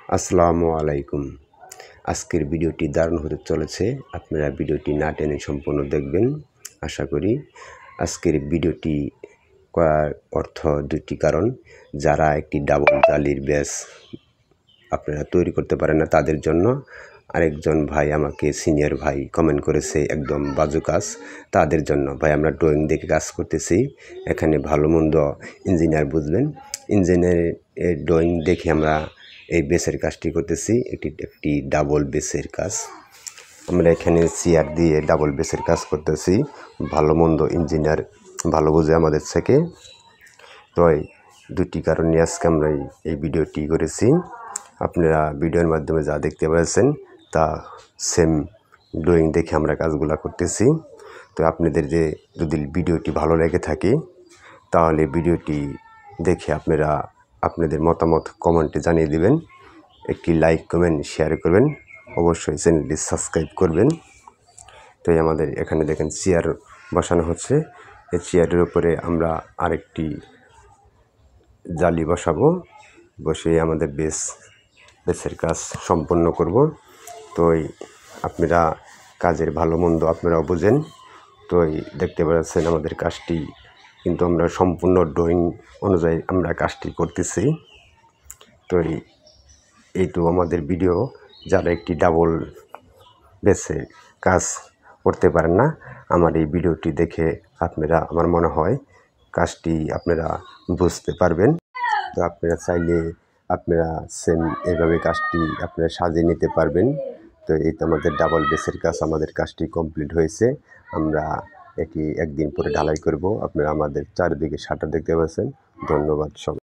আসসালামু আলাইকুম। আজকের ভিডিওটি দারুণ হতে চলেছে। আপনারা ভিডিওটি না টেনে সম্পূর্ণ দেখবেন আশা করি। আজকের ভিডিওটি করার অর্থ দুটি কারণ। যারা একটি ডাবল জালির ব্যাস আপনারা তৈরি করতে পারেন না তাদের জন্য। আরেকজন ভাই আমাকে সিনিয়র ভাই কমেন্ট করেছে একদম বাজু কাজ, তাদের জন্য। ভাই আমরা ড্রয়িং দেখে কাজ করতেছি, এখানে ভালো মন্দ ইঞ্জিনিয়ার বুঝবেন। ইঞ্জিনিয়ারের ড্রয়িং দেখে আমরা এই বেসের কাজটি করতেছি। একটি ডাবল বেসের কাজ। আমরা এখানে চেয়ার দিয়ে ডাবল বেসের কাজ করতেছি। ভালো মন্দ ইঞ্জিনিয়ার ভালো বোঝে আমাদের থেকে। তো দুটি কারণে আজকে আমরা এই ভিডিওটি করেছি। আপনারা ভিডিওর মাধ্যমে যা দেখতে পাচ্ছেন তা সেম ড্রয়িং দেখে আমরা কাজগুলো করতেছি। তো আপনাদের যদি ভিডিওটি ভালো লেগে থাকে তাহলে ভিডিওটি দেখে আপনারা আপনাদের মতামত কমেন্টে জানিয়ে দিবেন। একটি লাইক কমেন্ট শেয়ার করবেন, অবশ্যই চ্যানেলটি সাবস্ক্রাইব করবেন। তো আমাদের এখানে দেখেন চেয়ার বসানো হচ্ছে। এই চেয়ারের উপরে আমরা আরেকটি জালি বসাবো, বসে আমাদের বেসের কাজ সম্পন্ন করব। তো আপনারা কাজের ভালো মন্দ আপনারাও বোঝেন। তো দেখতে পাচ্ছেন আমাদের কাজটি কিন্তু আমরা সম্পূর্ণ ড্রয়িং অনুযায়ী আমরা কাজটি করতেছি। তো এই তো আমাদের ভিডিও। যারা একটি ডাবল বেসে কাজ করতে পারেন না, আমার এই ভিডিওটি দেখে আপনারা আমার মনে হয় কাজটি আপনারা বুঝতে পারবেন। তো আপনারা চাইলে আপনারা সেম এভাবে কাজটি আপনারা সাজিয়ে নিতে পারবেন। তো এই তো আমাদের ডাবল বেসের কাজ, আমাদের কাজটি কমপ্লিট হয়েছে। আমরা এটি একদিন পরে ঢালাই করব। আপনারা আমাদের চারিদিকে শাটার দেখতে পাচ্ছেন। ধন্যবাদ সবাই।